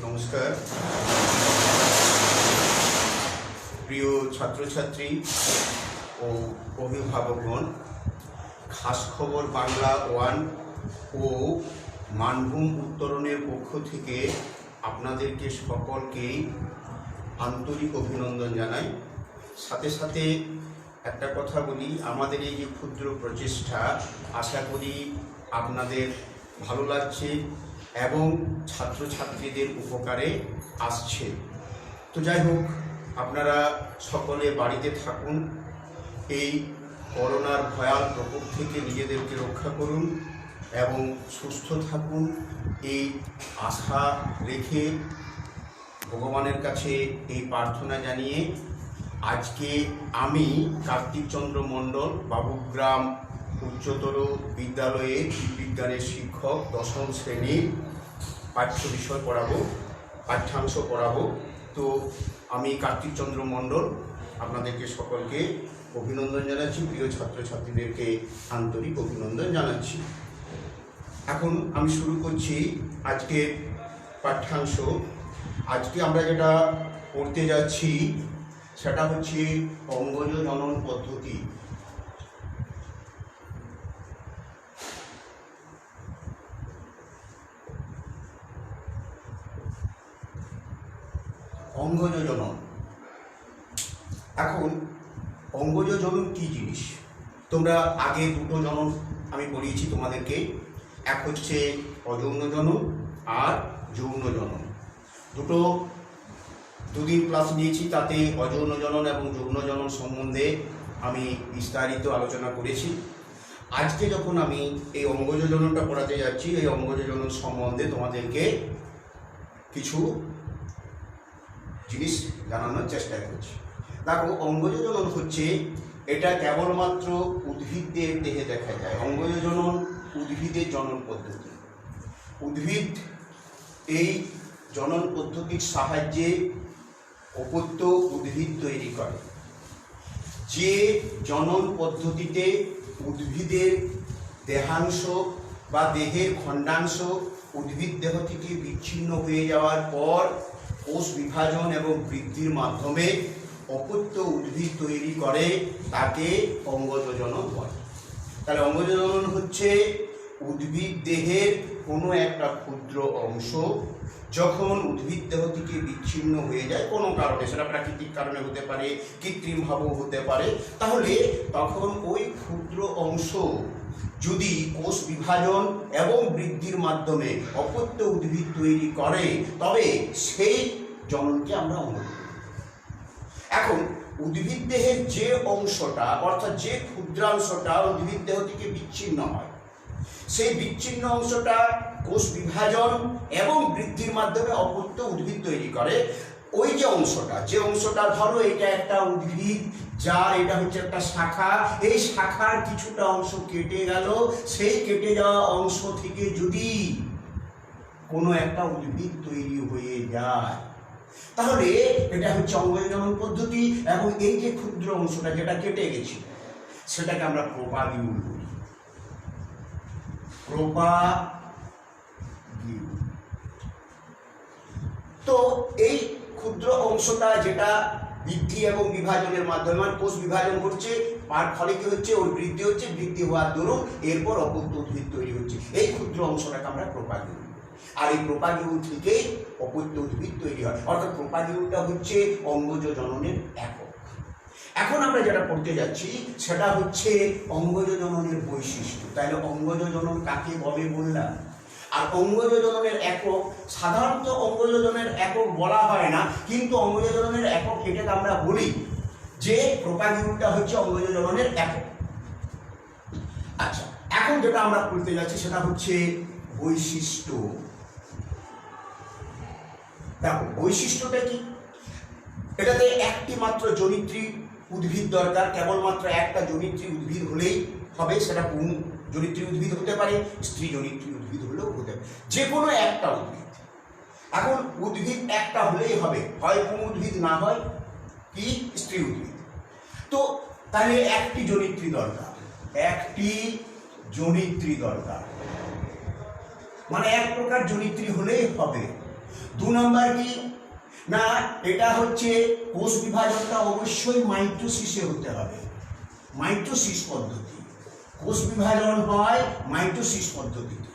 নমস্কার প্রিয় ছাত্রছাত্রী ও অভিভাবকগণ, খাস খবর বাংলা 1 ও মানভূম উত্তরণের পক্ষ থেকে আপনাদেরকে সকলকেই আন্তরিক অভিনন্দন জানাই। সাথে সাথে একটা কথা বলি, আমাদের এই যে ক্ষুদ্র প্রচেষ্টা আশা করি আপনাদের ভালো লাগছে এবং ছাত্রছাত্রীদের উপকারে আসছে। তো যাই হোক, আপনারা সকলে বাড়িতে থাকুন, এই করোনার ভয়াল প্রকোপ থেকে নিজেদেরকে রক্ষা করুন এবং সুস্থ থাকুন, এই আশা রেখে ভগবানের কাছে এই প্রার্থনা জানিয়ে আজকে আমি কার্তিক চন্দ্র মণ্ডল বাবুগ্রাম উচ্চতর বিদ্যালয়ে বিজ্ঞানের শিক্ষক 10ম শ্রেণীর পাঠ্য বিষয় পড়াবো, পাঠ্যাংশ পড়াবো। তো আমি কার্তিক চন্দ্র মণ্ডল আপনাদেরকে সকলকে অভিনন্দন জানাচ্ছি, প্রিয় ছাত্রছাত্রীদেরকে আন্তরিক অভিনন্দন জানাচ্ছি। এখন আমি শুরু করছি আজকের পাঠ্যাংশ। আজকে আমরা যেটা পড়তে যাচ্ছি সেটা হচ্ছে অঙ্গজ জনন পদ্ধতি। অঙ্গজ জনন। এখন অঙ্গজ জনন কি জিনিস? তোমরা আগে দুটো জনন আমি পড়িয়েছি তোমাদেরকে, এক হচ্ছে অযৌন জনন আর যৌন জনন। দুটো দুদিন ক্লাস নিয়েছি, তাতে অযৌন জনন এবং যৌন জনন সম্বন্ধে আমি বিস্তারিত আলোচনা করেছি। আজকে যখন আমি এই অঙ্গজ জননটা পড়াতে যাচ্ছি, এই অঙ্গজ জনন সম্বন্ধে তোমাদেরকে কিছু জিনিস জানানোর চেষ্টা করছি। দেখো, অঙ্গজ জনন হচ্ছে, এটা কেবলমাত্র উদ্ভিদদের দেহে দেখা যায়। অঙ্গজ জনন উদ্ভিদের জনন পদ্ধতি। উদ্ভিদ এই জনন পদ্ধতির সাহায্যে অপত্য উদ্ভিদ তৈরি করে। যে জনন পদ্ধতিতে উদ্ভিদের দেহাংশ বা দেহের খণ্ডাংশ উদ্ভিদ দেহ থেকে বিচ্ছিন্ন হয়ে যাওয়ার পর কোষ বিভাজন এবং বৃদ্ধির মাধ্যমে অপত্য উদ্ভিদ তৈরি করে, তাকে অঙ্গজ জনন বলে। তাহলে অঙ্গজ জনন হচ্ছে উদ্ভিদ দেহের কোনো একটা ক্ষুদ্র অংশ যখন উদ্ভিদ দেহ থেকে বিচ্ছিন্ন হয়ে যায় কোনো কারণে, সেটা প্রাকৃতিক কারণে হতে পারে, কৃত্রিমভাবেও হতে পারে, তাহলে তখন ওই ক্ষুদ্র অংশ যদি কোষ বিভাজন এবং বৃদ্ধির মাধ্যমে অপত্য উদ্ভিদ তৈরি করে, তবে সেই জননকে আমরা অঙ্গজ বলি। এখন উদ্ভিদ দেহের যে অংশটা, অর্থাৎ যে ক্ষুদ্রাংশটা উদ্ভিদ দেহ থেকে বিচ্ছিন্ন হয়, সেই বিচ্ছিন্ন অংশটা কোষ বিভাজন এবং বৃদ্ধির মাধ্যমে অপত্য উদ্ভিদ তৈরি করে। ওই যে অংশটা, ধরো এটা একটা উদ্ভিদ, যার এটা হচ্ছে একটা শাখা, এই শাখার কিছুটা অংশ কেটে গেল, সেই কেটে যাওয়া অংশ থেকে যদি কোনো একটা উদ্ভিদ তৈরি হয়ে যায়, তাহলে এটা হচ্ছে অঙ্গজ জনন পদ্ধতি। এবং এই যে ক্ষুদ্র অংশটা যেটা কেটে গেছে, সেটাকে আমরা প্রোপাগিউল বলি। তো এই ক্ষুদ্র অংশটা যেটা বৃদ্ধি এবং বিভাজনের মাধ্যমে কোষ বিভাজন করছে, তার ফলে কি হচ্ছে, ওর বৃদ্ধি হচ্ছে, বৃদ্ধি হওয়ার দরুন এরপর অপত্য উদ্ভিদ তৈরি হচ্ছে। এই ক্ষুদ্র অংশটাকে আমরা প্রোপাগিউল। আর এই প্রোপাগিউল থেকে অপত্য উদ্ভিদ তৈরি হয়, অর্থাৎ প্রোপাগিউলটা হচ্ছে অঙ্গজ জননের একক। এখন আমরা যেটা পড়তে যাচ্ছি সেটা হচ্ছে অঙ্গজ জননের বৈশিষ্ট্য। তাহলে অঙ্গজ জনন কাকে বলে বললাম। আর অঙ্গজ জননের একক, সাধারণত অঙ্গজ জননের একক বলা হয় না, কিন্তু অঙ্গজ জননের একক এটাকে আমরা বলি যে প্রোপাগিউলটা হচ্ছে অঙ্গজ জননের একক। আচ্ছা, এখন যেটা আমরা পড়তে যাচ্ছি সেটা হচ্ছে বৈশিষ্ট্য। দেখো, বৈশিষ্ট্যটা কি? এটাতে একটি মাত্র জনিত্রী উদ্ভিদ দরকার, কেবলমাত্র একটা জনিত্রী উদ্ভিদ হলেই হবে। সেটা পুং জনিত্রী উদ্ভিদ হতে পারে, স্ত্রী জনিত্রী উদ্ভিদ হলেও হতে পারে, যে কোনো একটা উদ্ভিদ। এখন উদ্ভিদ একটা হলেই হবে, হয় পুং উদ্ভিদ, না হয় কি স্ত্রী উদ্ভিদ। তো তাহলে একটি জনিত্রী দরকার, একটি জনিত্রী দরকার, মানে এক প্রকার জনিত্রী হলেই হবে। দু নম্বর কি না, এটা হচ্ছে কোষ বিভাজনটা অবশ্যই মাইটোসিসে হতে হবে, মাইটোসিস পদ্ধতি। কোষ বিভাজন হয় মাইটোসিস পদ্ধতিতে।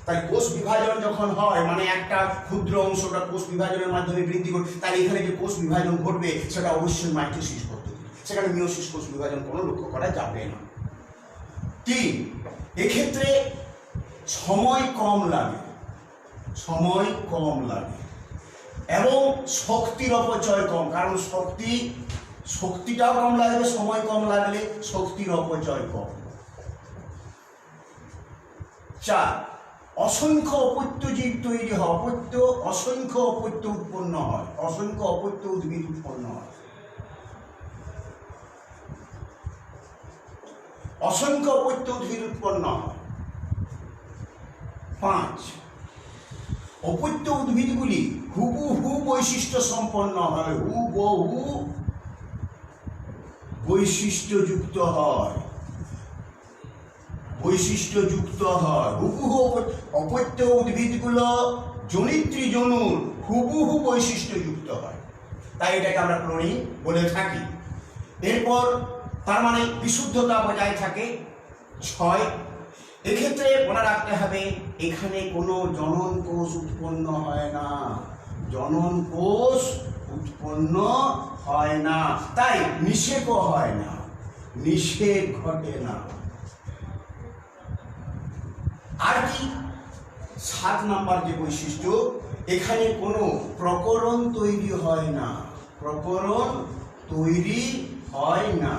তাই কোষ বিভাজন যখন হয় মানে একটা ক্ষুদ্র অংশটা কোষ বিভাজনের মাধ্যমে বৃদ্ধি ঘটবে, তাই এখানে যে কোষ বিভাজন ঘটবে সেটা অবশ্যই মাইটোসিস পদ্ধতি, সেখানে মিয়োসিস কোষ বিভাজন কোনো লক্ষ্য করা যাবে না। তিন, এক্ষেত্রে সময় কম লাগে, সময় কম লাগে এবং শক্তির অপচয় কম, কারণ শক্তিটাও কম লাগবে, সময় কম লাগলে শক্তির অপচয় কম। চার, অসংখ্য অপত্য জীব তৈরি হয়, অসংখ্য অপত্য উৎপন্ন হয়, অসংখ্য অপত্য উদ্ভিদ উৎপন্ন হয়, অসংখ্য অপত্য উদ্ভিদ উৎপন্ন হয়। পাঁচ, অপত্য উদ্ভিদগুলি হুবহু বৈশিষ্ট্য সম্পন্ন হয়, হুবহু বৈশিষ্ট্যযুক্ত হয়, বৈশিষ্ট্যযুক্ত হয়। হুবহু অপত্য উদ্ভিদগুলো জনিত্রী জনুর হুবহু বৈশিষ্ট্যযুক্ত হয়, তাই এটাকে আমরা ক্লোনিং বলে থাকি। এরপর তার মানে বিশুদ্ধতা বজায় থাকে। ছয়, এক্ষেত্রে মনে রাখতে হবে এখানে কোনো জনন কোষ উৎপন্ন হয় না, জনন কোষ উৎপন্ন হয় না, তাই নিষেকও হয় না, নিষেক ঘটে না। আর কি 7 নম্বর যে বৈশিষ্ট্য, এখানে কোনো প্রকরণ তৈরি হয় না, প্রকরণ তৈরি হয় না।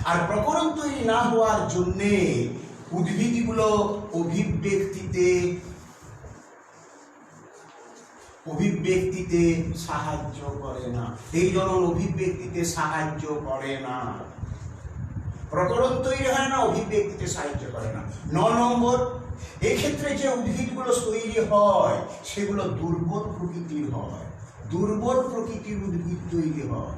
আর প্রকরণ তৈরি না হওয়ার জন্যে উদ্ভিদগুলো অভিব্যক্তিতে সাহায্য করে না, এই জন্য অভিব্যক্তিতে সাহায্য করে না, প্রকরণ তৈরি হয় না, অভিব্যক্তিতে সাহায্য করে না। 9 নম্বর, এক্ষেত্রে যে উদ্ভিদগুলো তৈরি হয় সেগুলো দুর্বল প্রকৃতির হয়, দুর্বল প্রকৃতির উদ্ভিদ তৈরি হয়।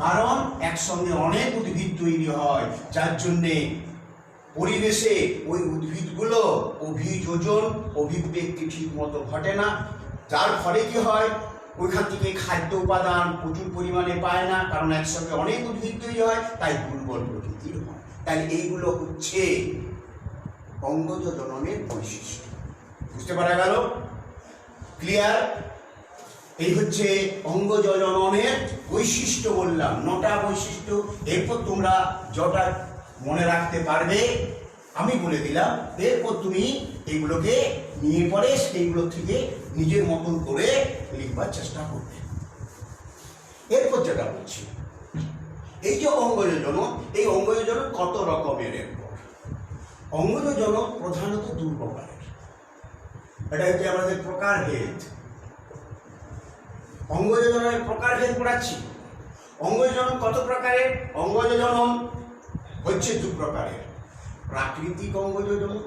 কারণ একসঙ্গে অনেক উদ্ভিদ তৈরি হয়, যার জন্যে পরিবেশে ওই উদ্ভিদগুলো অভিব্যক্তি ঠিক মতো ঘটে না, যার ফলে কি হয় ওইখান থেকে খাদ্য উপাদান প্রচুর পরিমাণে পায় না, কারণ একসঙ্গে অনেক উদ্ভিদ তৈরি হয়, তাই দুর্বল প্রকৃতির হয়। তাই এইগুলো হচ্ছে অঙ্গজ জননের বৈশিষ্ট্য। বুঝতে পারা গেল? ক্লিয়ার? এই হচ্ছে অঙ্গজ জননের বৈশিষ্ট্য বললাম, 9টা বৈশিষ্ট্য। এরপর তোমরা যটা মনে রাখতে পারবে আমি বলে দিলাম, এরপর তুমি এইগুলোকে নিয়ে পরে সেইগুলো থেকে নিজের মতন করে লিখবার চেষ্টা করবে। এরপর যেটা বলছি, এই যে অঙ্গজ জনন, এই অঙ্গজ জনন কত রকমের? এরপর অঙ্গজ জনন প্রধানত 2 প্রকারের। এটা হচ্ছে আমাদের প্রকারভেদ। অঙ্গজ জননের প্রকারভেদ পড়াচ্ছি। অঙ্গজ জনন কত প্রকারের? অঙ্গজ জনন হচ্ছে 2 প্রকারের, প্রাকৃতিক অঙ্গজ জনন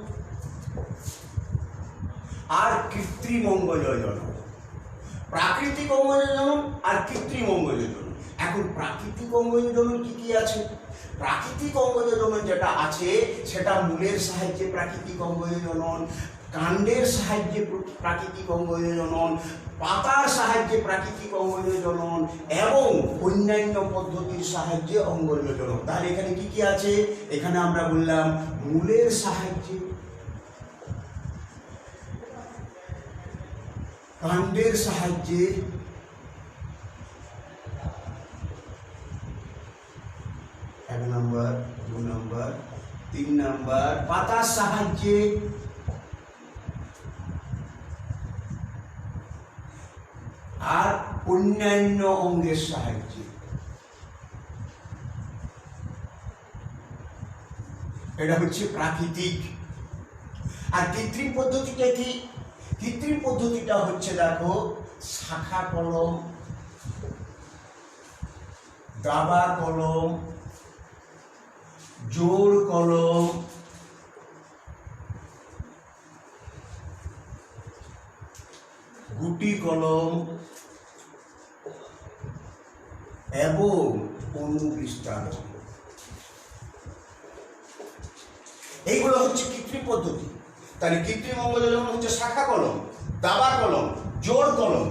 আর কৃত্রিম অঙ্গজ জনন। প্রাকৃতিক অঙ্গজ জনন আর কৃত্রিম অঙ্গজ জনন। এখন প্রাকৃতিক অঙ্গজ জনন কি কি আছে? প্রাকৃতিক অঙ্গজ জনন যেটা আছে সেটা মূলের সাহায্যে প্রাকৃতিক অঙ্গজ জনন, কাণ্ডের সাহায্যে প্রাকৃতিক অঙ্গজ জনন, পাতার সাহায্যে প্রাকৃতিক অঙ্গজ জনন এবং অন্যান্য পদ্ধতির সাহায্যে অঙ্গজ জনন। তাহলে এখানে কি কি আছে? এখানে আমরা বললাম মূলের সাহায্যে, কাণ্ডের সাহায্যে, 1 নম্বর, 2 নম্বর, 3 নম্বর পাতার সাহায্যে, আর অন্যান্য অঙ্গের সাহায্যে। এটা হচ্ছে প্রাকৃতিক। আর কৃত্রিম পদ্ধতিটা কি? কৃত্রিম পদ্ধতিটা হচ্ছে দেখো শাখা কলম, দাবা কলম, জোড় কলম, গুটি কলম এবং অনুবিস্তারণ। এইগুলো হচ্ছে কৃত্রিম পদ্ধতি। তাহলে কৃত্রিম অঙ্গজ জনন হচ্ছে শাখা কলম, দাবা কলম, জোড় কলম,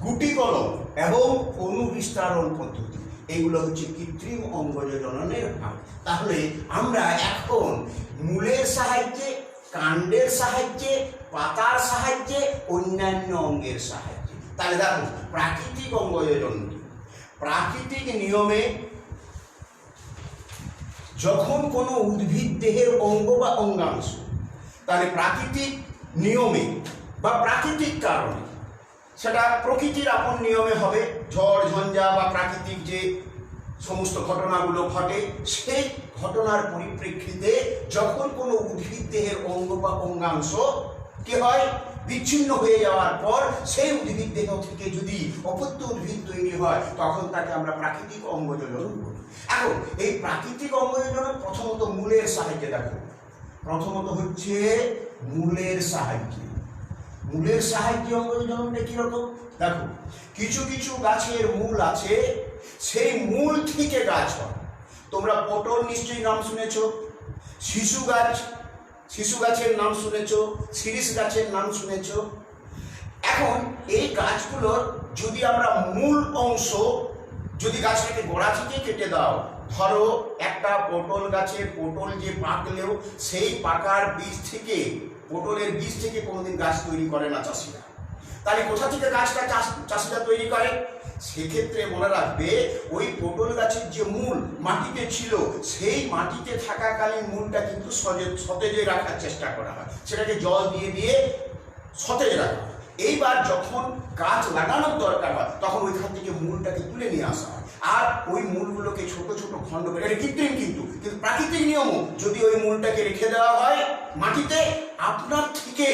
গুটি কলম এবং অনুবিস্তারণ পদ্ধতি। এইগুলো হচ্ছে কৃত্রিম অঙ্গজ জননের ভাগ। তাহলে আমরা এখন মূলের সাহায্যে, কাণ্ডের সাহায্যে, পাতার সাহায্যে, অন্যান্য অঙ্গের সাহায্যে। তাহলে দেখো প্রাকৃতিক অঙ্গজ জনন, প্রাকৃতিক নিয়মে যখন কোনো উদ্ভিদ দেহের অঙ্গ বা অঙ্গাংশ, তাহলে প্রাকৃতিক নিয়মে বা প্রাকৃতিক কারণে, সেটা প্রকৃতির আপন নিয়মে হবে, ঝড় ঝঞ্ঝা বা প্রাকৃতিক যে সমস্ত ঘটনাগুলো ঘটে, সেই ঘটনার পরিপ্রেক্ষিতে যখন কোনো উদ্ভিদ দেহের অঙ্গ বা অঙ্গাংশ কি হয়, বিচ্ছিন্ন হয়ে যাওয়ার পর সেই উদ্ভিদ দেহ থেকে যদি অপত্য উদ্ভিদ তৈরি হয়, তখন তাকে আমরা প্রাকৃতিক অঙ্গজ জনন বলি। এখন এই প্রাকৃতিক অঙ্গজ জনন প্রথমত মূলের সাহায্যে, দেখো প্রথমত হচ্ছে মূলের সাহায্যে। মূলের সাহায্যে অঙ্গজ জননটা কিরকম? দেখো কিছু কিছু গাছের মূল আছে, সেই মূল থেকে গাছ হয়। তোমরা পটল নিশ্চয়ই নাম শুনেছ, শিশু গাছ, শিশু গাছের নাম শুনেছ, শিরিষ গাছের নাম শুনেছ। এখন এই গাছগুলোর যদি আমরা মূল অংশ যদি গাছটাকে গোড়া থেকে কেটে দাও, ধরো একটা পটল গাছের পটল যে পাকলেও সেই পাকার বীজ থেকে, পটলের বীজ থেকে কোনোদিন গাছ তৈরি করে না চাষিরা। তাহলে কোথা থেকে গাছটা চাষিরা তৈরি করে? সেক্ষেত্রে মনে রাখবে ওই পটল গাছের যে মূল মাটিতে ছিল, সেই মাটিতে থাকাকালীন মূলটা কিন্তু সতেজে রাখার চেষ্টা করা হয়, সেটাকে জল দিয়ে দিয়ে সতেজ রাখা হয়। এইবার যখন গাছ লাগানোর দরকার হয়, তখন ওইখান থেকে মূলটাকে তুলে নিয়ে আসা হয়, আর ওই মূলগুলোকে ছোট ছোট খণ্ড করে, এটা কৃত্রিম কিন্তু প্রাকৃতিক নিয়মও, যদি ওই মূলটাকে রেখে দেওয়া হয় মাটিতে, আপনার থেকে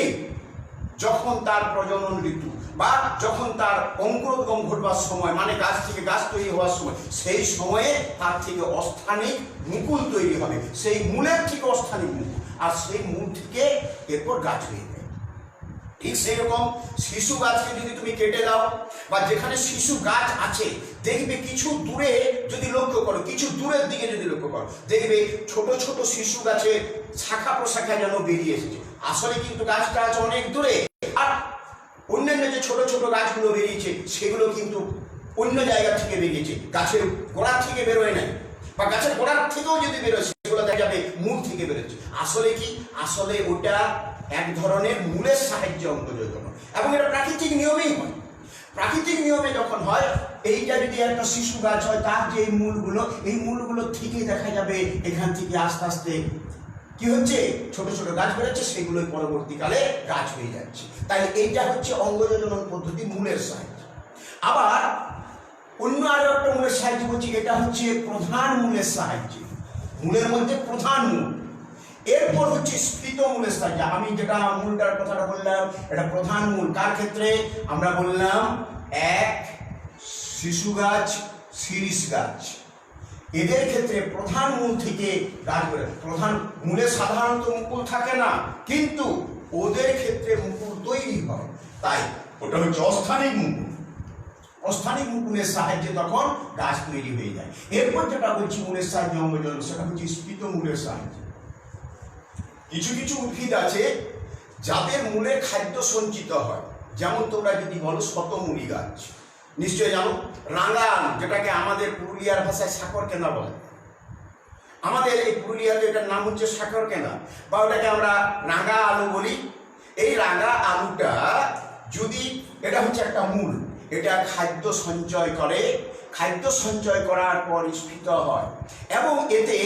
যখন তার প্রজনন ঋতু বা যখন তার অঙ্কুরোদ্গম ঘটবার সময়, মানে গাছ থেকে গাছ তৈরি হওয়ার সময়, সেই সময়ে তার থেকে অস্থানিক মুকুল তৈরি হবে, সেই মূলের থেকে অস্থানিক মুকুল, আর সেই মূল থেকে এরপর গাছ হয়ে যায়। ঠিক সেরকম শিশু গাছকে যদি তুমি কেটে দাও, বা যেখানে শিশু গাছ আছে দেখবে কিছু দূরে যদি লক্ষ্য করো, কিছু দূরের দিকে যদি লক্ষ্য করো, দেখবে ছোট ছোট শিশু গাছের শাখা প্রশাখা যেন বেরিয়ে এসেছে। আসলে কিন্তু গাছটা আছে অনেক দূরে, আর অন্যান্য যে ছোট ছোট গাছগুলো বেরিয়েছে সেগুলো কিন্তু অন্য জায়গা থেকে বেরিয়েছে, গাছের গোড়া থেকে বেরোয় নাই, বা গাছের গোড়ার থেকেও যদি বেরোয় সেগুলো দেখা যাবে মূল থেকে বেরোচ্ছে। আসলে কি? আসলে ওটা এক ধরনের মূলের সাহায্যে অঙ্গজ জনন, এবং এটা প্রাকৃতিক নিয়মেই হয়। প্রাকৃতিক নিয়মে যখন হয়, এইটা যদি একটা শিশু গাছ হয়, তার যে মূলগুলো, এই মূলগুলো থেকে দেখা যাবে এখান থেকে আস্তে আস্তে কি হচ্ছে, ছোট ছোট গাছ বেরোচ্ছে, সেগুলোই পরবর্তীকালে গাছ হয়ে যাচ্ছে। তাই এইটা হচ্ছে অঙ্গজ জনন পদ্ধতি মূলের সাহায্যে। আবার অন্য আরো একটা মূলের সাহায্যে বলছি, এটা হচ্ছে প্রধান মূলের সাহায্যে। মূলের মধ্যে প্রধান মূল, এরপর হচ্ছে স্ফীত মূলের সাহায্যে। আমি যেটা মূলটার কথাটা বললাম, এটা প্রধান মূল। কার ক্ষেত্রে? আমরা বললাম এক শিশু গাছ, শিরিষ গাছ, এদের ক্ষেত্রে প্রধান মূল থেকে গাছ বেরোয়। প্রধান মূলে সাধারণত মুকুল থাকে না, কিন্তু ওদের ক্ষেত্রে মুকুল তৈরি হয়, তাই ওটা হচ্ছে অস্থানিক মুকুল। অস্থানিক মুকুলের সাহায্যে তখন গাছ তৈরি হয়ে যায়। এরপর যেটা বলছি মূলের সাহায্যে অঙ্গজ জনন, সেটা হচ্ছে স্ফীত মূলের সাহায্যে। কিছু কিছু উদ্ভিদ আছে যাদের মূলে খাদ্য সঞ্চিত হয়, যেমন তোমরা যদি বলো শতমূলী গাছ, নিশ্চয় জানো। রাঙা আলু, যেটাকে আমাদের পুরুলিয়ার ভাষায় সাকর কেনা বলে, আমাদের এই পুরুলিয়াতে এটার নাম হচ্ছে সাকর কেনা, বা ওটাকে আমরা রাঙা আলু বলি। এই রাঙা আলুটা যদি, এটা হচ্ছে একটা মূল, এটা খাদ্য সঞ্চয় করে, খাদ্য সঞ্চয় করার পর স্ফীত হয়, এবং এতে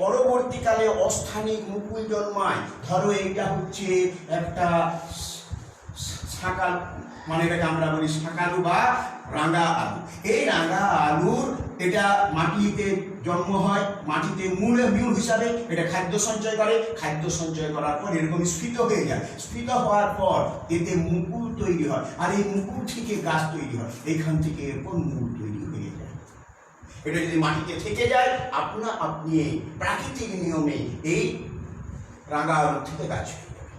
পরবর্তীকালে অস্থানিক মুকুল জন্মায়। ধরো এইটা হচ্ছে একটা শাকাল, মানে এটাকে আমরা বলি শাকালু বা রাঙা আলু। এই রাঙা আলুর এটা মাটিতে জন্ম হয়, মাটিতে মূল হিসাবে এটা খাদ্য সঞ্চয় করে, খাদ্য সঞ্চয় করার পর এরকম স্ফীত হয়ে যায়। স্ফীত হওয়ার পর এতে মুকুল তৈরি হয়, আর এই মুকুল থেকে গাছ তৈরি হয়, এইখান থেকে এরকম মূল তৈরি হয়ে যায়। এটা যদি মাটিতে থেকে যায়, আপনি প্রাকৃতিক নিয়মে এই রাঙা আলু থেকে গাছ হয়ে যাবে।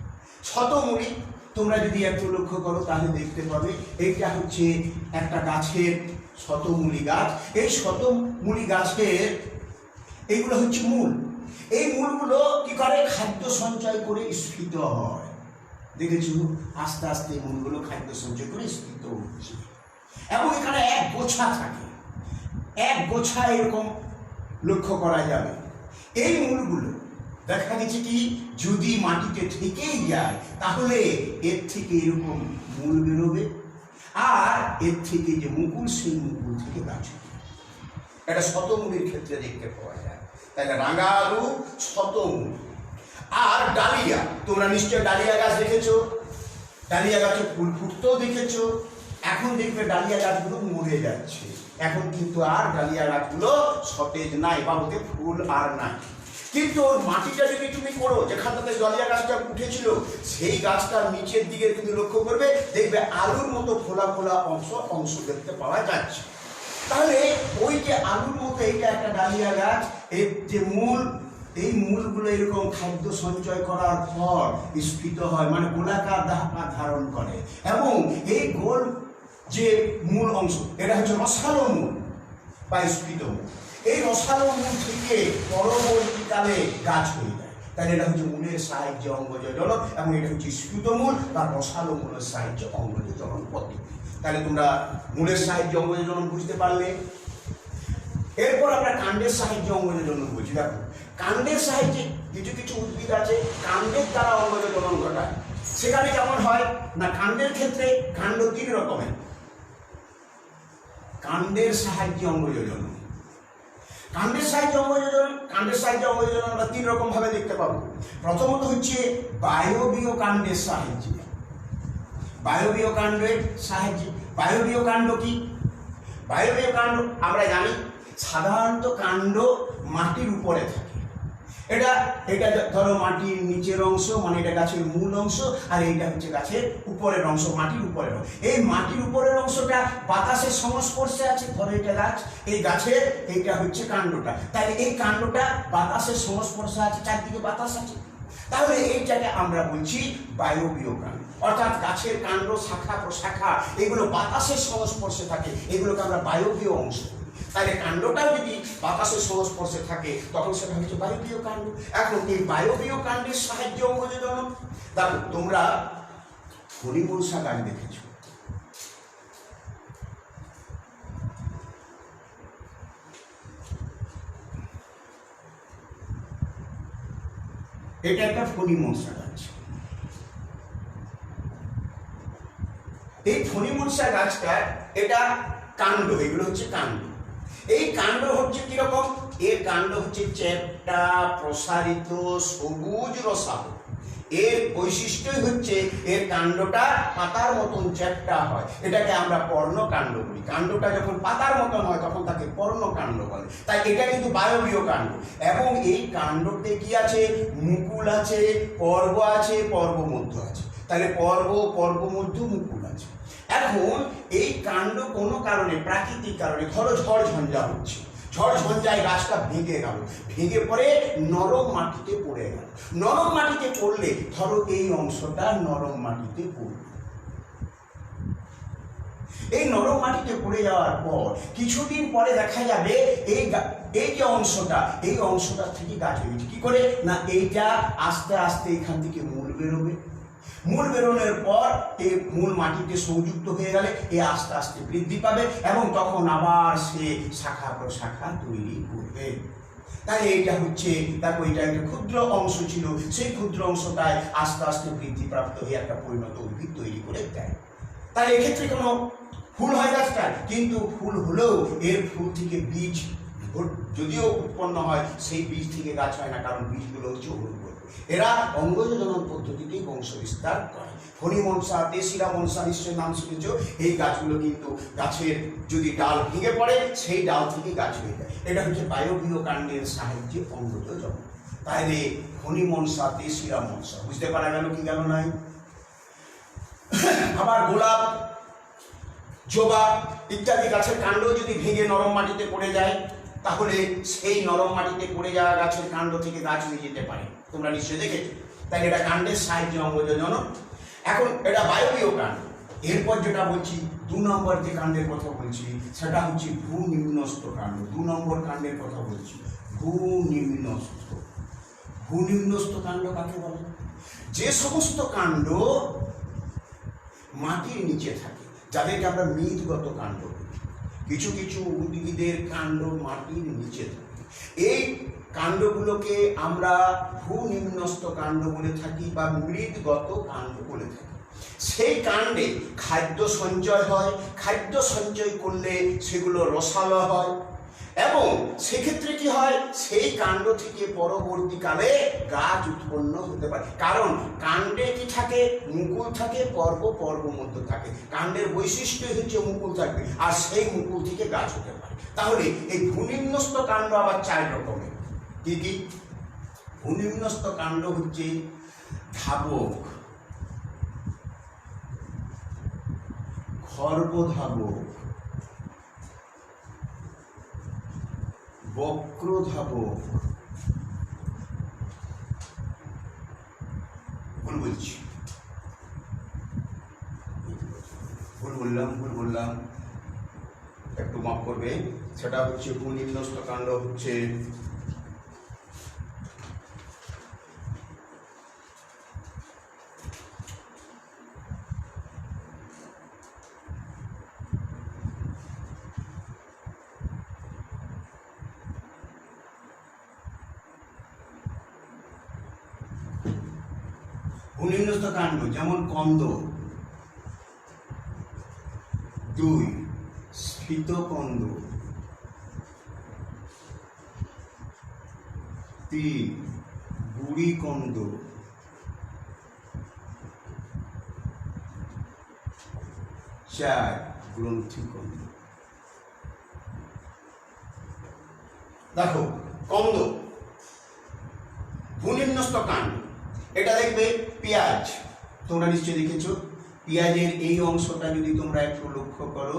শতমূলী তোমরা যদি একটু লক্ষ্য করো তাহলে দেখতে পাবে এইটা হচ্ছে একটা গাছের শতমূলী গাছ। এই শতমূলী গাছের এইগুলো হচ্ছে মূল, এই মূলগুলো কি করে? খাদ্য সঞ্চয় করে স্ফীত হয়। দেখেছো, আস্তে আস্তে মূলগুলো খাদ্য সঞ্চয় করে স্ফীত হচ্ছে, এবং এখানে এক গোছা থাকে, এক গোছা এরকম লক্ষ্য করা যাবে। এই মূলগুলো দেখা গেছে কি, যদি মাটিতে থেকেই যায় তাহলে এর থেকে এরকম মূল বেরোবে, আর এর থেকে যে মুকুল, সেই মুকুল থেকে গাছ হবে। এটা শতমূলের ক্ষেত্রে দেখতে পাওয়া যায়। তাহলে রাঙা আলু, শতমূল। আর ডালিয়া, তোমরা নিশ্চয় ডালিয়া গাছ দেখেছো, ডালিয়া গাছে ফুল ফুটতেও দেখেছো। এখন দেখবে ডালিয়া গাছগুলো মরে যাচ্ছে, এখন কিন্তু আর ডালিয়া গাছগুলো সতেজ নাই, বা ওতে ফুল আর নাই। কিন্তু ওর মাটিটা যদি তুমি করো, যেখান থেকে ডালিয়া গাছটা উঠেছিল, সেই গাছটার নিচের দিকে তুমি লক্ষ্য করবে, দেখবে আলুর মতো ফোলা ফোলা অংশ দেখতে পাওয়া যাচ্ছে। তাহলে ওই যে আলুর মতো এইটা একটা ডালিয়া গাছ, এর যে মূল, এই মূলগুলো এরকম খাদ্য সঞ্চয় করার পর স্ফীত হয়, মানে গোলাকার আকার ধারণ করে। এবং এই গোল যে মূল অংশ, এটা হচ্ছে রসালো মূল বা স্ফীত মূল। এই রসালো মূল থেকে পরবর্তীকালে গাছ হয়ে যায়। তাহলে এটা হচ্ছে মূলের সাহায্যে অঙ্গজ জনন, এবং এটা হচ্ছে স্ফীত মূল বা রসালো মূলের সাহায্যে অঙ্গজ জনন পদ্ধতি। তাহলে তোমরা মূলের সাহায্যে অঙ্গজ জনন বুঝতে পারলে। এরপর আমরা কাণ্ডের সাহায্যে অঙ্গজ জনন বুঝি। দেখো, কাণ্ডের সাহায্যে কিছু কিছু উদ্ভিদ আছে কাণ্ডের দ্বারা অঙ্গজ জনন ঘটায়। সেখানে কেমন হয় না, কাণ্ডের ক্ষেত্রে কাণ্ড 3 রকমের। কাণ্ডের সাহায্যে অঙ্গজ জনন, কাণ্ডের সাহায্যে অঙ্গজ জনন, কাণ্ডের সাহায্যে অঙ্গজ জনন আমরা 3 রকম ভাবে দেখতে পাবো। প্রথমত হচ্ছে বায়বীয় কাণ্ডের সাহায্যে। বায়বীয় কাণ্ডের সাহায্যে, বায়বীয় কাণ্ড কি? বায়বীয় কাণ্ড আমরা জানি সাধারণত কাণ্ড মাটির উপরে থাকে। এটা এটা ধরো মাটির নিচের অংশ, মানে এটা গাছের মূল অংশ, আর এইটা হচ্ছে গাছের উপরের অংশ, মাটির উপরের অংশ। এই মাটির উপরের অংশটা বাতাসের সংস্পর্শে আছে। ধরো এটা গাছ, এই গাছের এইটা হচ্ছে কাণ্ডটা, তাই এই কাণ্ডটা বাতাসের সংস্পর্শে আছে, চারদিকে বাতাস আছে। তাহলে এইটাকে আমরা বলছি বায়বীয় কাণ্ড, অর্থাৎ গাছের কাণ্ড, শাখা প্রশাখা এগুলো বাতাসের সংস্পর্শে থাকে, এগুলোকে আমরা বায়বীয় অংশ। তাহলে কাণ্ডটা যদি বাতাসের সংস্পর্শে থাকে তখন সেটা হচ্ছে বায়বীয় কাণ্ড। এখন এই বায়বীয় কাণ্ডের সাহায্যে অঙ্গজ জনন, দেখো তোমরা হরিমনসা গাছ দেখেছো, এটা একটা ফণিমনসা গাছ। এই ফণিমনসা গাছটা, এটা কাণ্ড, এগুলো হচ্ছে কাণ্ড। এই কাণ্ড হচ্ছে কিরকম? এর কাণ্ড হচ্ছে চ্যাপ্টা, প্রসারিত, সবুজ, রসালো। এর বৈশিষ্ট্যই হচ্ছে এর কাণ্ডটা পাতার মতন চ্যাপ্টা হয়, এটাকে আমরা পর্ণকাণ্ড বলি। কাণ্ডটা যখন পাতার মতন হয় তখন তাকে পর্ণকাণ্ড বলে। তাই এটা কিন্তু বায়বীয় কাণ্ড, এবং এই কাণ্ডতে কি আছে? মুকুল আছে, পর্ব আছে, পর্বমধ্য আছে। তাহলে পর্বমধ্য, মুকুল আছে। এখন এই কাণ্ড কোনো কারণে, প্রাকৃতিক কারণে, ধরো ঝড় ঝঞ্ঝা হচ্ছে, ঝড় ঝঞ্ঝায় গাছটা ভেঙে গেল, ভেঙে পড়ে নরম মাটিতে পড়ে গেল। নরম মাটিতে পড়লে ধরো এই অংশটা নরম মাটিতে পড়ল। এই নরম মাটিতে পড়ে যাওয়ার পর কিছুদিন পরে দেখা যাবে এই যে অংশটা, এই অংশটা থেকে গাছ হয়েছে। কি করে না, এইটা আস্তে আস্তে এখান থেকে মূল বেরোবে। মূল বেরোনোর পর এই মূল মাটিতে সংযুক্ত হয়ে গেলে এ আস্তে আস্তে বৃদ্ধি পাবে, এবং তখন আবার সে শাখা প্রশাখা তৈরি করবে। তাই এইটা হচ্ছে, দেখো এটা একটা ক্ষুদ্র অংশ ছিল, সেই ক্ষুদ্র অংশটায় আস্তে আস্তে বৃদ্ধিপ্রাপ্ত হয়ে একটা পরিণত উদ্ভিদ তৈরি করে দেয়। তাই এক্ষেত্রে কোনো ফুল হয় গাছটা, কিন্তু ফুল হলেও এর ফুল থেকে বীজ যদিও উৎপন্ন হয়, সেই বীজ থেকে গাছ হয় না, কারণ বীজগুলো হচ্ছে অঙ্কুর। এরা অঙ্গজ জনন পদ্ধতিতেই বংশ বিস্তার করে। ফণিমনসা, দেশিরা মনসা নিশ্চয় নাম শুনেছ। এই গাছগুলো কিন্তু গাছের যদি ডাল ভেঙে পড়ে, সেই ডাল থেকে গাছ হয়ে যায়। এটা হচ্ছে বায়বীয় কাণ্ডের সাহায্যে অঙ্গজ জনন। তাইলে ফণিমনসা, দেশিরা মনসা বুঝতে পারা গেল কি গেল নাই? আবার গোলাপ, জবা ইত্যাদি গাছের কাণ্ড যদি ভেঙে নরম মাটিতে পড়ে যায়, তাহলে সেই নরম মাটিতে পড়ে যাওয়া গাছের কাণ্ড থেকে গাছ হয়ে যেতে পারে। তোমরা নিশ্চয়ই দেখেছো। তাই এটা কাণ্ডের সাহায্যে অঙ্গজ জনন। এখন এটা বায়বীয় কাণ্ড। এরপর যেটা বলছি, 2 নম্বর যে কাণ্ডের কথা বলছি সেটা হচ্ছে ভূনিম্নস্থ কাণ্ড। 2 নম্বর কাণ্ডের কথা বলছি, ভূনিম্নস্থ। ভূনিম্নস্থ কাণ্ড কাকে বলে? যে সমস্ত কাণ্ড মাটির নিচে থাকে, যাদেরকে আমরা মৃদগত কাণ্ড বলি। কিছু কিছু উদ্ভিদের কাণ্ড মাটির নিচে থাকে, এই কাণ্ডগুলোকে আমরা ভূনিম্নস্থ কাণ্ড বলে থাকি বা মৃদগত কাণ্ড বলে থাকি। সেই কাণ্ডে খাদ্য সঞ্চয় হয়, খাদ্য সঞ্চয় করলে সেগুলো রসালো হয় এবং সেক্ষেত্রে কি হয়, সেই কাণ্ড থেকে পরবর্তীকালে গাছ উৎপন্ন হতে পারে। কারণ কাণ্ডে কি থাকে, মুকুল থাকে, পর্ব পর্ব মধ্য থাকে। কাণ্ডের বৈশিষ্ট্যই হচ্ছে মুকুল থাকবে, আর সেই মুকুল থেকে গাছ হতে পারে। তাহলে এই ভূনিম্নস্থ কাণ্ড আবার 4 রকমের। কি কি? ভূনিম্নস্থ কাণ্ড হচ্ছে ধাবক, খর্বধাবক, বক্রধাবক, ভুল বলছি, ভুল বললাম, একটু মাফ করবে। সেটা হচ্ছে ভূনিম্নস্থ কাণ্ড হচ্ছে ভূনিম্নস্থ কাণ্ড যেমন কন্দ, 2 স্ফীতকন্দ, 3 বুড়িকন্দ, 4 গ্রন্থিকন্দ। দেখো কন্দ ভূনিম্নস্থ কাণ্ড, এটা দেখবে পেঁয়াজ, তোমরা নিশ্চয়ই দেখেছো। পেঁয়াজের এই অংশটা যদি তোমরা একটু লক্ষ্য করো,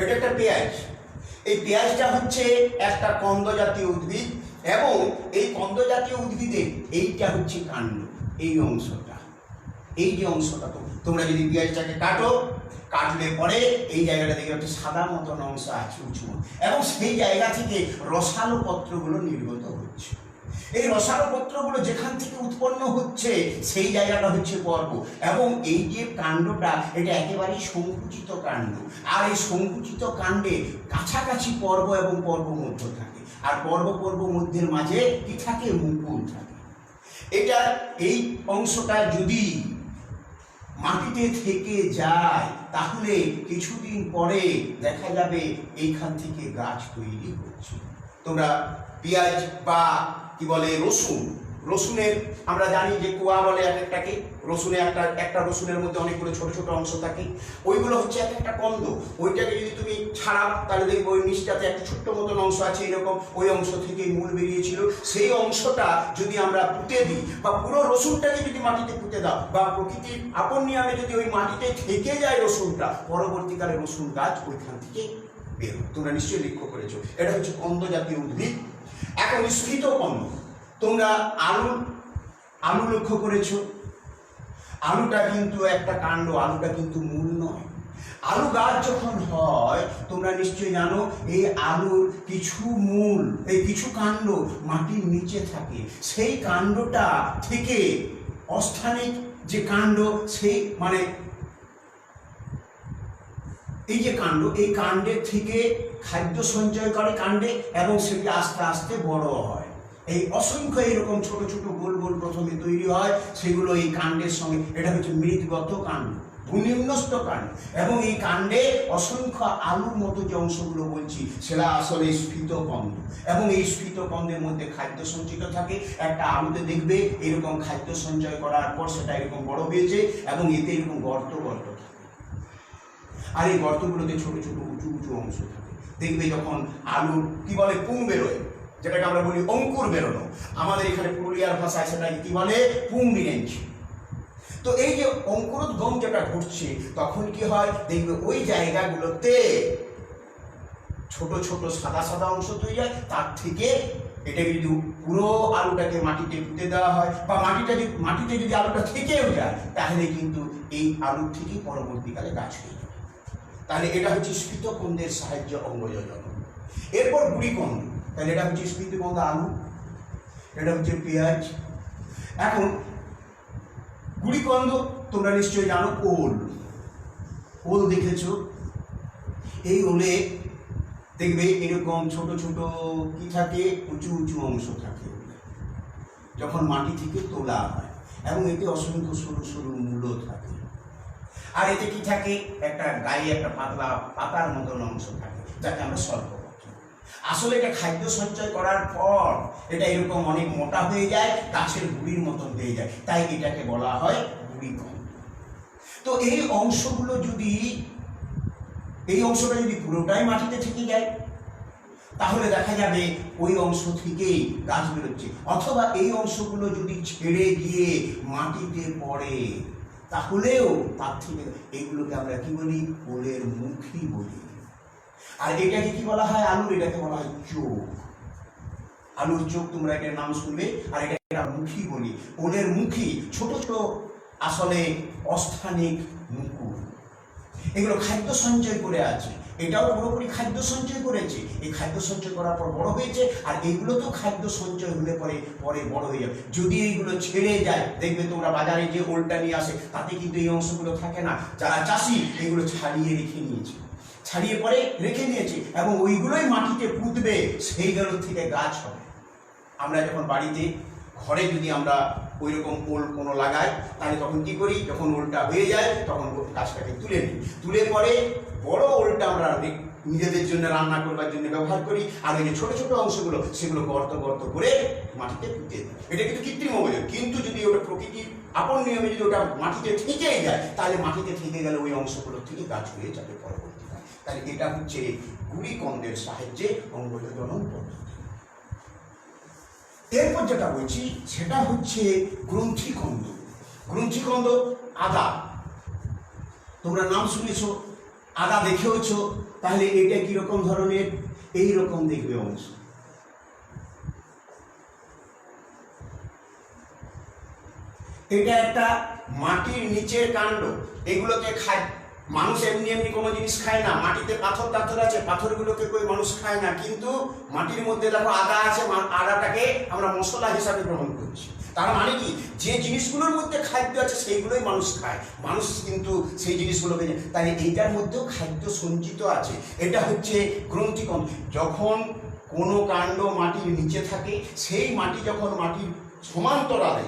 এটা একটা পেঁয়াজ। এই পেঁয়াজটা হচ্ছে একটা কন্দ জাতীয় উদ্ভিদ এবং এই কন্দ জাতীয় উদ্ভিদের এইটা হচ্ছে কাণ্ড, এই অংশটা, এই যে অংশটা তোমরা যদি পেঁয়াজটাকে কাটলে পরে এই জায়গাটা দেখে একটা সাদা মতন অংশ আছে উঁচু, এবং সেই জায়গা থেকে রসালো পত্রগুলো নির্গত হচ্ছে। এই রসালো পত্রগুলো যেখান থেকে উৎপন্ন হচ্ছে সেই জায়গাটা হচ্ছে পর্ব, এবং এই যে কাণ্ডটা এটা একেবারেই সংকুচিত কাণ্ড। আর এই সংকুচিত কাণ্ডে কাছাকাছি পর্ব এবং পর্ব মধ্য থাকে, আর পর্ব পর্ব মধ্যের মাঝে কি থাকে, মুকুল থাকে। এটা এই অংশটা যদি মাটিতে থেকে যায় তাহলে কিছুদিন পরে দেখা যাবে এইখান থেকে গাছ তৈরি হচ্ছে। তোমরা পেঁয়াজ বা কি বলে রসুনের আমরা জানি যে কোয়া বলে এক একটাকে, রসুনে একটা রসুনের মধ্যে অনেকগুলো ছোট ছোট অংশ থাকে, ওইগুলো হচ্ছে এক একটা কন্দ। ওইটাকে যদি তুমি ছাড়াও তাহলে দেখবে ওই নিচটাতে একটা ছোট্ট মতন অংশ আছে এরকম, ওই অংশ থেকে মূল বেরিয়েছিল। সেই অংশটা যদি আমরা পুঁতে দিই বা পুরো রসুনটাকে যদি মাটিতে পুঁতে দাও বা প্রকৃতির আপন নিয়মে যদি ওই মাটিতে থেকে যায় রসুনটা, পরবর্তীকালে রসুন গাছ ওইখান থেকে বের হয়। তোমরা নিশ্চয়ই লক্ষ্য করেছো, এটা হচ্ছে কন্দ জাতীয় উদ্ভিদ। এখন স্ফীতকন্দ, তোমরা আলু লক্ষ্য করেছো, আলুটা কিন্তু একটা কাণ্ড, আলুটা কিন্তু মূল নয়। আলু গাছ যখন হয় তোমরা নিশ্চয়ই জানো এই আলুর কিছু মূল, এই কিছু কাণ্ড মাটির নিচে থাকে। সেই কাণ্ডটা থেকে অস্থানিক যে কাণ্ড, সেই মানে এই যে কাণ্ড, এই কাণ্ডের থেকে খাদ্য সঞ্চয় করে কাণ্ডে এবং সেটি আস্তে আস্তে বড় হয়। এই অসংখ্য এইরকম ছোট ছোট গোল গোল প্রথমে তৈরি হয়, সেগুলো এই কাণ্ডের সঙ্গে, এটা হচ্ছে মৃদগত কাণ্ড, ভূনিম্নস্থ কাণ্ড। এবং এই কাণ্ডে অসংখ্য আলুর মতো যে অংশগুলো বলছি সেটা আসলে স্ফীতকন্দ, এবং এই স্ফীতকন্দের মধ্যে খাদ্য সঞ্চিত থাকে। একটা আলুতে দেখবে এরকম খাদ্য সঞ্চয় করার পর সেটা এরকম বড় হয়েছে এবং এতে এরকম গর্ত গর্ত থাকে, আর এই গর্তগুলোতে ছোট ছোট উঁচু উঁচু অংশ থাকে। দেখবে যখন আলুর কি বলে পুং বেরোয়, যেটাকে আমরা বলি অঙ্কুর বেরোনো, আমাদের এখানে পুরুলিয়ার ভাষায় সেটাকে কি বলে পুং বিরেঞ্চ। তো এই যে অঙ্কুরোদ্গম যেটা ঘটছে তখন কি হয়, দেখবে ওই জায়গাগুলোতে ছোট ছোট ছোট সাদা সাদা অংশ তৈরি হয়, তার থেকে এটাকে যদি পুরো আলুটাকে মাটিতে পুঁতে দেওয়া হয় বা মাটিতে যদি আলুটা থেকেও যায়, তাহলে কিন্তু এই আলু থেকে পরবর্তীকালে গাছ হয়ে যাবে। তাহলে এটা হচ্ছে স্ফীতকন্দের সাহায্যে অঙ্গজ জনন। এরপর গুড়িকন্দ, তাহলে এটা হচ্ছে স্ফীতকন্দ আলু, এটা হচ্ছে পেঁয়াজ। এখন গুড়িকন্দ তোমরা নিশ্চয়ই জানো, ওল দেখেছ। এই ওলে দেখবে এরকম ছোট ছোট কি থাকে, উঁচু উঁচু অংশ থাকে যখন মাটি থেকে তোলা হয়, এবং এতে অসংখ্য সরু সরু মূলও থাকে। আর এতে কি থাকে, একটা গায়ে একটা পাতলা পাতার মতন অংশ থাকে, যাকে আমরা স্বল্পপত্র। আসলে এটা খাদ্য সঞ্চয় করার পর এটা এরকম অনেক মোটা হয়ে যায়, গাছের গুড়ির মতন হয়ে যায়, তাই এটাকে বলা হয় গুড়িকন্দ। তো এই অংশটা যদি পুরোটাই মাটিতে থেকে যায়, তাহলে দেখা যাবে ওই অংশ থেকেই গাছ বেরোচ্ছে। অথবা এই অংশগুলো যদি ছেড়ে গিয়ে মাটিতে পড়ে, তাহলেও তার থেকে এইগুলোকে আমরা কি বলি, ওলের মুখী বলি। আর এটাকে কি বলা হয়, আলুর, এটাকে বলা হয় চোখ। আলুর চোখ তোমরা এটার নাম শুনবে, আর এটা মুখী বলি। ওলের মুখী ছোট ছোট আসলে অস্থানিক মুকুল, এগুলো খাদ্য সঞ্চয় করে আছে। এটাও পুরোপুরি খাদ্য সঞ্চয় করেছে, এই খাদ্য সঞ্চয় করার পর বড় হয়েছে, আর এইগুলো তো খাদ্য সঞ্চয় হলে পরে বড় হয়ে যাবে। যদি এইগুলো ছেড়ে যায়, দেখবে তোমরা বাজারে যে ওলটা নিয়ে আসে, তাতে কিন্তু এই অংশগুলো থাকে না। যারা চাষি এগুলো ছাড়িয়ে রেখে নিয়েছে এবং ওইগুলোই মাটিতে পুঁতবে, সেইগুলোর থেকে গাছ হবে। আমরা যখন বাড়িতে ঘরে যদি আমরা ওই রকম ওল কোনো লাগাই, তাহলে তখন কি করি, যখন ওলটা হয়ে যায় তখন গাছটাকে তুলে পরে বড় ওলটা আমরা নিজেদের জন্য রান্না করবার জন্য ব্যবহার করি, আর ওই যে ছোট ছোট অংশগুলো সেগুলো গর্ত করে মাটিতে পুঁতে দিই। এটা কিন্তু কৃত্রিম অবয়ব, কিন্তু যদি ওটা প্রকৃতির আপন নিয়মে যদি ওটা মাটিতে থেকে যায়, তাহলে মাটিতে থেকে গেলে ওই অংশগুলো থেকে গাছ হয়ে যাবে পরবর্তীকালে। তাহলে এটা হচ্ছে গুড়িকন্দের সাহায্যে অঙ্গজ জনন পদ্ধতি। এরপর যেটা বলছি সেটা হচ্ছে গ্রন্থিকন্দ। গ্রন্থিকন্দ আদা, তোমরা নাম শুনেছ, আদা দেখেওছ। তাহলে এটা কিরকম ধরনের, এই রকম দেখবে অংশ। এটা একটা মাটির নিচের কাণ্ড। এগুলোকে খায় মানুষ, এমনি কোনো জিনিস খায় না। মাটিতে পাথর আছে, পাথরগুলোকে কই মানুষ খায় না, কিন্তু মাটির মধ্যে দেখো আদা আছে, আদাটাকে আমরা মশলা হিসাবে গ্রহণ করছি। তার মানে কি, যে জিনিসগুলোর মধ্যে খাদ্য আছে সেইগুলোই মানুষ খায়, মানুষ কিন্তু সেই জিনিসগুলোকে। তাই এইটার মধ্যেও খাদ্য সঞ্চিত আছে। এটা হচ্ছে গ্রন্থিকন্দ। যখন কোনো কাণ্ড মাটির নিচে থাকে, সেই মাটি যখন মাটির সমান্তরালে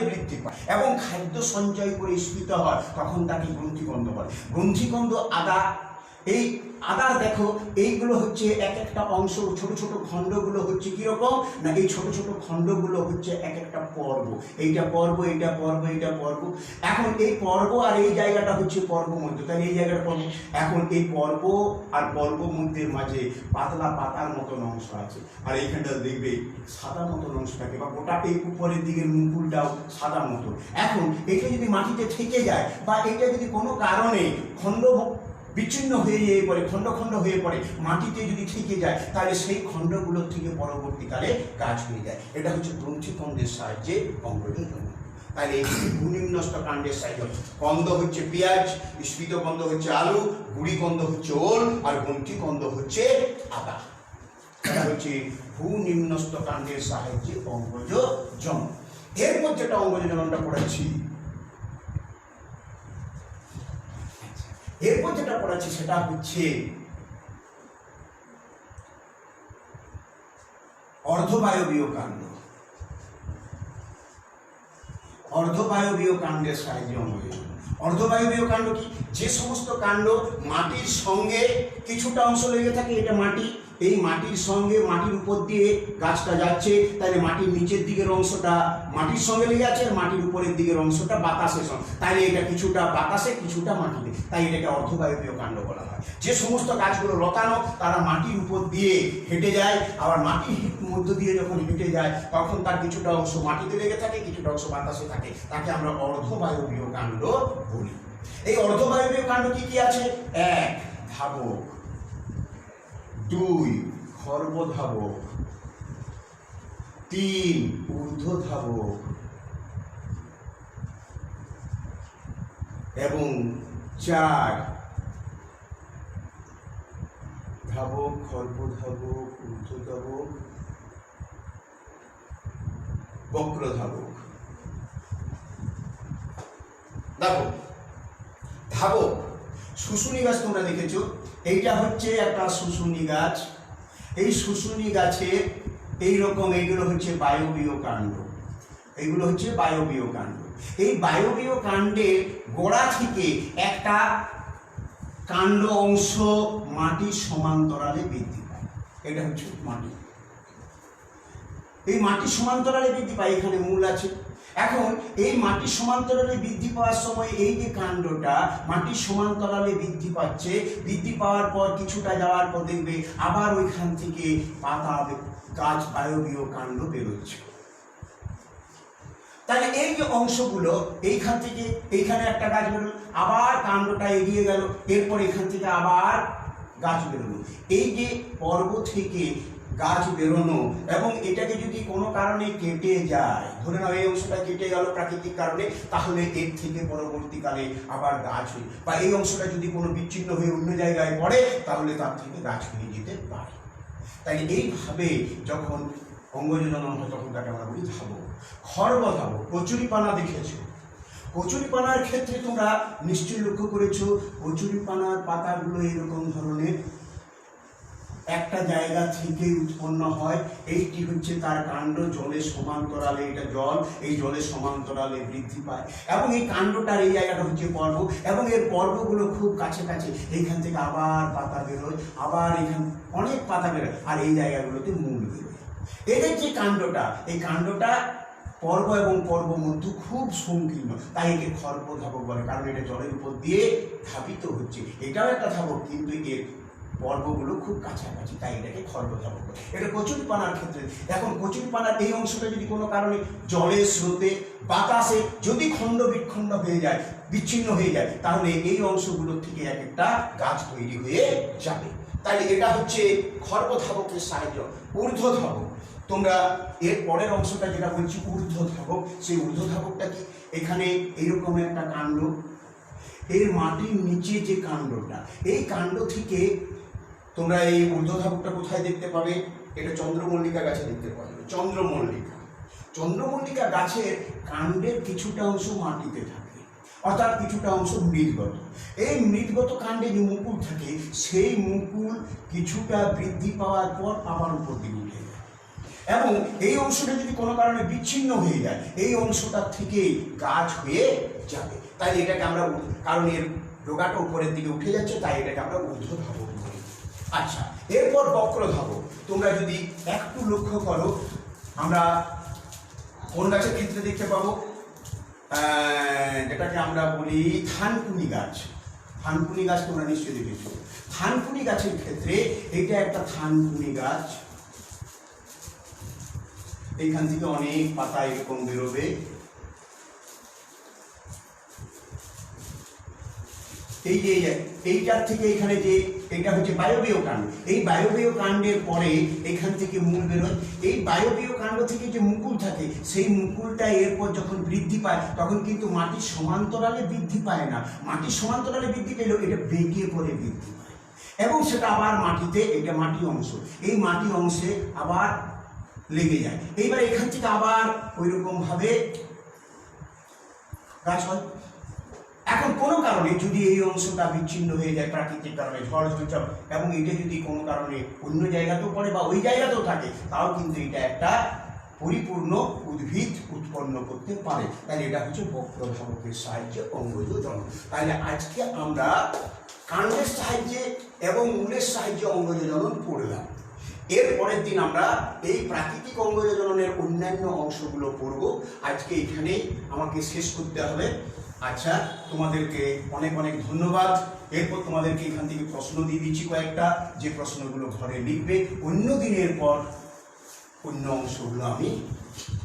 বৃদ্ধি পায় এবং খাদ্য সঞ্চয় করে স্ফীত হয়, তখন তাকে গ্রন্থিকন্দ বলে। গ্রন্থিকন্দ আদা, এই আদার দেখো এইগুলো হচ্ছে এক একটা অংশ, ছোট ছোট খণ্ডগুলো হচ্ছে কিরকম না, এই ছোট ছোট খণ্ডগুলো হচ্ছে এক একটা পর্ব। এইটা পর্ব, এইটা পর্ব, এইটা পর্ব। এখন এই পর্ব আর এই জায়গাটা হচ্ছে পর্ব মধ্য, তাহলে এই জায়গাটা পর্ব। এখন এই পর্ব আর পর্ব মধ্যের মাঝে পাতলা পাতার মতন অংশ আছে, আর এইখানটা দেখবে সাদা মতন অংশ থাকে, বা গোটাটা উপরের দিকের মুকুলটাও সাদা মতন। এখন এটা যদি মাটিতে থেকে যায়, বা এটা যদি কোনো কারণে বিচ্ছিন্ন হয়ে পড়ে, খণ্ড খণ্ড হয়ে পড়ে, মাটিতে যদি থেকে যায়, তাহলে সেই খণ্ডগুলোর থেকে পরবর্তীকালে গাছ হয়ে যায়। এটা হচ্ছে গ্রন্থিকন্দের সাহায্যে অঙ্গজ জনন। তাহলে এই ভূনিম্নস্থ কাণ্ডের সাহায্যে কন্দ হচ্ছে পেঁয়াজ, স্ফীতকন্দ হচ্ছে আলু, গুড়িকন্দ হচ্ছে ওল, আর গ্রন্থিকন্দ হচ্ছে আদা। এটা হচ্ছে ভূনিম্নস্থ কাণ্ডের সাহায্যে অঙ্গজ জনন। এরপর যেটা অঙ্গজ জননটা পড়াচ্ছি, সেটা হচ্ছে অর্ধবায়বীয় কাণ্ড। অর্ধবায়বীয় কাণ্ডের সাহায্যে অঙ্গজ জনন। অর্ধবায়বীয় কাণ্ড কি, যে সমস্ত কাণ্ড মাটির সঙ্গে কিছুটা অংশ লেগে থাকে, এটা মাটি, এই মাটির সঙ্গে মাটির উপর দিয়ে গাছটা যাচ্ছে, তাহলে মাটির নিচের দিকের অংশটা মাটির সঙ্গে লেগে আছে, আর মাটির উপরের দিকের অংশটা বাতাসের সঙ্গে, তাহলে এটা কিছুটা বাতাসে কিছুটা মাটিতে, তাই এটাকে অর্ধবায়বীয় কাণ্ড বলা হয়। যে সমস্ত গাছগুলো লতানো, তারা মাটির উপর দিয়ে হেঁটে যায়, আবার মাটির মধ্য দিয়ে যখন হেঁটে যায়, তখন তার কিছুটা অংশ মাটিতে লেগে থাকে, কিছুটা অংশ বাতাসে থাকে, তাকে আমরা অর্ধবায়বীয় কাণ্ড বলি। এই অর্ধবায়বীয় কাণ্ড কি কি আছে? এক, ধাবক। 2 খর্বধাবক, 3 ঊর্ধ্বধাবক এবং 4 ধাবক, খর্বধাবক, ঊর্ধ্বধাবক, বক্রধাবক। দেখো ধাবক, শুশুনি গাছ তোমরা দেখেছো, এইটা হচ্ছে একটা শুশুনি গাছ। এই শুশুনি গাছের এইরকম এইগুলো হচ্ছে বায়বীয় কাণ্ড, এইগুলো হচ্ছে বায়বীয় কাণ্ড। এই বায়বীয় কাণ্ডের গোড়া থেকে একটা কাণ্ড অংশ মাটির সমান্তরালে বৃদ্ধি পায়, এটা হচ্ছে মাটি। এই মাটির সমান্তরালে বৃদ্ধি পায়, এখানে মূল আছে। এখন এই মাটির সমান্তরালে বৃদ্ধি পাওয়ার সময় এই যে কাণ্ডটা মাটির সমান্তরালে বৃদ্ধি পাচ্ছে, বৃদ্ধি পাওয়ার পর কিছুটা যাওয়ার পর দেখবে আবার ওইখান থেকে পাতা গাছ বায়বীয় কাণ্ড বেরোচ্ছে। তাহলে এই যে অংশগুলো এইখান থেকে এইখানে একটা গাছ বেরোলো, আবার কাণ্ডটা এগিয়ে গেল, এরপর এখান থেকে আবার গাছ বেরোলো। এই যে পর্ব থেকে গাছ বেরোনো, এবং এটাকে যদি কোনো কারণে কেটে যায়, ধরে নাও এই অংশটা কেটে গেল প্রাকৃতিক কারণে, তাহলে এর থেকে পরবর্তীকালে আবার গাছ হয়, বা এই অংশটা যদি কোনো বিচ্ছিন্ন হয়ে অন্য জায়গায় পড়ে তাহলে তার থেকে গাছ হয়ে যেতে পারে। তাই এইভাবে যখন অঙ্গজ জনন হয় তখন তাকে আমরা বলি ধাবক। খর্বধাবক, কচুরিপানা দেখেছো, কচুরিপানার ক্ষেত্রে তোমরা নিশ্চয়ই লক্ষ্য করেছো, কচুরিপানার পাতাগুলো এরকম ধরনের একটা জায়গা থেকে উৎপন্ন হয়। এইটি হচ্ছে তার কাণ্ড, জলের সমান্তরালে, এটা জল, এই জলের সমান্তরালে বৃদ্ধি পায়, এবং এই কাণ্ডটার এই জায়গাটা হচ্ছে পর্ব, এবং এর পর্বগুলো খুব কাছে কাছে, এইখান থেকে আবার পাতা বেরোয়, আবার এখান অনেক পাতা বেরোয়, আর এই জায়গাগুলোতে মূল বেরোয়। এদের যে কাণ্ডটা, এই কাণ্ডটা পর্ব এবং পর্ব মধ্যে খুব সংকীর্ণ, তাই একে খর্বধাবক বলে, কারণ এটা জলের উপর দিয়ে ধাবিত হচ্ছে। এটাও একটা ধাবক, কিন্তু এর পর্বগুলো খুব কাছাকাছি, তাই এটাকে খর্বধাবক বলে। এটা কচুরিপানার ক্ষেত্রে। এখন কচুরিপানার এই অংশটা যদি কোনো কারণে জলের স্রোতে, বাতাসে যদি খণ্ড বিখণ্ড হয়ে যায়, বিচ্ছিন্ন হয়ে যায়, তাহলে এই অংশগুলোর থেকে এক একটা গাছ তৈরি হয়ে যাবে। তাই এটা হচ্ছে খর্বধাবকের সাহায্য। ঊর্ধ্বধাবক, তোমরা এর পরের অংশটা যেটা বলছি ঊর্ধ্বধাবক, সেই ঊর্ধ্বধাবকটা কি, এখানে এইরকম একটা কাণ্ড, এর মাটির নিচে যে কাণ্ডটা, এই কাণ্ড থেকে তোমরা এই ঊর্ধ্বধাবকটা কোথায় দেখতে পাবে, এটা চন্দ্রমল্লিকা গাছে দেখতে পাবে। চন্দ্রমল্লিকা, চন্দ্রমল্লিকা গাছের কাণ্ডের কিছুটা অংশ মাটিতে থাকে, অর্থাৎ কিছুটা অংশ মৃদগত। এই মৃদগত কাণ্ডে যে মুকুল থাকে, সেই মুকুল কিছুটা বৃদ্ধি পাওয়ার পর আবার উপর দিকে উঠে যায়, এবং এই অংশটা যদি কোনো কারণে বিচ্ছিন্ন হয়ে যায়, এই অংশটার থেকে গাছ হয়ে যাবে। তাই এটাকে আমরা, কারণ এর ডোগাটা উপরের দিকে উঠে যাচ্ছে, তাই এটাকে আমরা ঊর্ধ্বধাবক বলি। আচ্ছা, এরপর বক্রধাবক। তোমরা যদি একটু লক্ষ্য করো, আমরা কোন গাছের ক্ষেত্রে দেখতে পাবো, যেটাকে আমরা বলি থানকুনি গাছ। থানকুনি গাছ তোমরা নিশ্চয়ই দেখেছো। থানকুনি গাছের ক্ষেত্রে এটা একটা থানকুনি গাছ, এইখান থেকে অনেক পাতা এরকম বেরোবে, এই যে এইটার থেকে এখানে যে এটা হচ্ছে বায়বীয় কাণ্ড, এই বায়বীয় কাণ্ডের পরে এখান থেকে মূল বেরোয়। এই বায়বীয় কাণ্ড থেকে যে মুকুল থাকে, সেই মুকুলটা এরপর যখন বৃদ্ধি পায় তখন কিন্তু মাটির সমান্তরালে বৃদ্ধি পায় না, মাটির সমান্তরালে বৃদ্ধি পেলেও এটা বেঁকে পড়ে বৃদ্ধি পায়, এবং সেটা আবার মাটিতে, এটা মাটি অংশ, এই মাটি অংশে আবার লেগে যায়। এইবার এখান থেকে আবার ওই রকম ভাবে গাছ হয়। এখন কোনো কারণে যদি এই অংশটা বিচ্ছিন্ন হয়ে যায়, প্রাকৃতিক কারণে, ঝড় ঝঞ্ঝা, এবং এটা যদি কোনো কারণে অন্য জায়গাতেও পড়ে বা ওই জায়গাতেও থাকে, তাও কিন্তু এটা একটা পরিপূর্ণ উদ্ভিদ উৎপন্ন করতে পারে। তাই এটা হচ্ছে বক্রধাবকের সাহায্যে অঙ্গজ জনন। তাহলে আজকে আমরা কাণ্ডের সাহায্যে এবং মূলের সাহায্যে অঙ্গজ জনন পড়লাম। এর পরের দিন আমরা এই প্রাকৃতিক অঙ্গজ জননের অন্যান্য অংশগুলো পড়ব। আজকে এখানেই আমাকে শেষ করতে হবে। আচ্ছা, তোমাদেরকে অনেক অনেক ধন্যবাদ। এরপর তোমাদেরকে এখান থেকে প্রশ্ন দিয়ে দিচ্ছি কয়েকটা, যে প্রশ্নগুলো ঘরে লিখবে। অন্য দিনের পর অন্য অংশগুলো আমি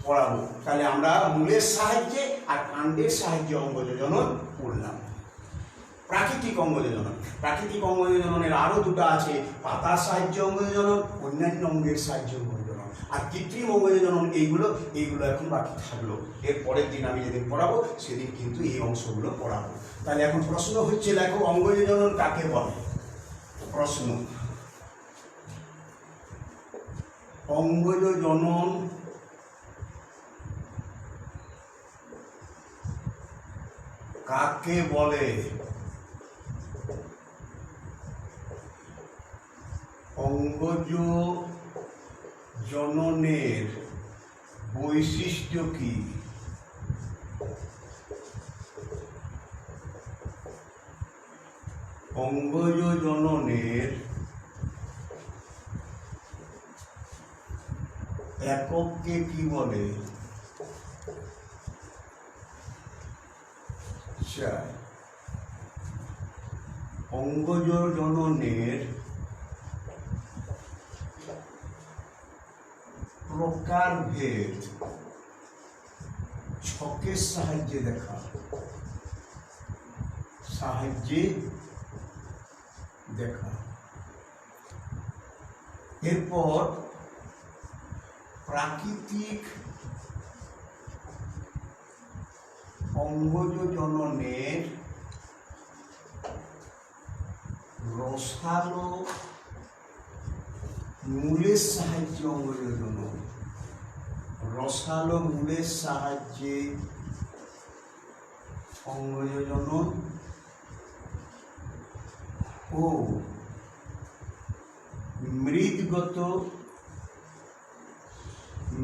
পড়াবো। তাহলে আমরা মূলের সাহায্যে আর কাণ্ডের সাহায্যে অঙ্গজ জনন পড়লাম। প্রাকৃতিক অঙ্গজনন। প্রাকৃতিক অঙ্গজননের আরও দুটো আছে, পাতার সাহায্যে অঙ্গজনন, অন্যান্য অঙ্গের সাহায্যে অঙ্গজনন। আর কৃত্রিম অঙ্গজনন এইগুলো এখন বাকি থাকলো। এর পরের দিন আমি যেদিন পড়াবো সেদিন কিন্তু এই অংশগুলো পড়াবো। তাহলে এখন প্রশ্ন হচ্ছে, দেখো অঙ্গজনন কাকে বলে? প্রশ্ন, অঙ্গজনন কাকে বলে? অঙ্গজ জননের বৈশিষ্ট্য কি? অঙ্গজ জননের একককে কি বলে? অঙ্গজ জননের প্রকারভেদ ছকের সাহায্যে দেখা, এরপর প্রাকৃতিক অঙ্গজ জননের রসালো মূলের সাহায্যে অঙ্গজ জনন, রসালো মূলের সাহায্যে অঙ্গজ জনন ও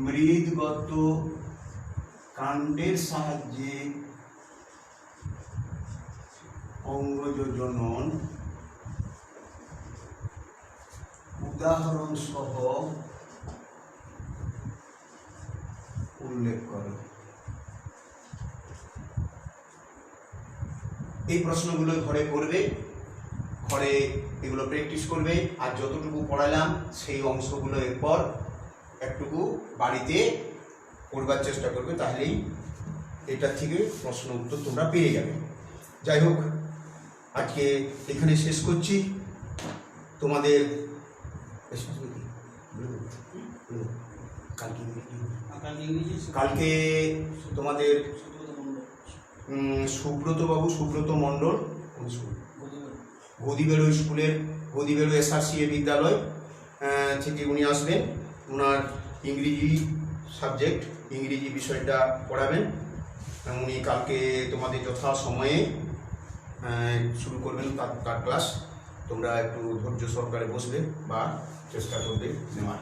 মৃদগত কাণ্ডের সাহায্যে অঙ্গজ জনন উদাহরণ সহ উল্লেখ করো। এই প্রশ্নগুলো ঘরে করবে, ঘরে এগুলো প্র্যাকটিস করবে, আর যতটুকু পড়ালাম সেই অংশগুলো এরপর একটুকু বাড়িতে পড়বার চেষ্টা করবে, তাহলেই এটার থেকে প্রশ্ন উত্তর তোমরা পেয়ে যাবে। যাই হোক, আজকে এখানে শেষ করছি। তোমাদের কালকে তোমাদের সুব্রত মণ্ডল গদিবেড়ো স্কুলের গদিবেড়ো SRCA বিদ্যালয় থেকে উনি আসবেন। ওনার ইংরেজি সাবজেক্ট, ইংরেজি বিষয়টা পড়াবেন। উনি কালকে তোমাদের যথা সময়ে শুরু করবেন তার ক্লাস। তোমরা একটু ধৈর্য সহকারে বসবে বা চেষ্টা করবে নেওয়ার।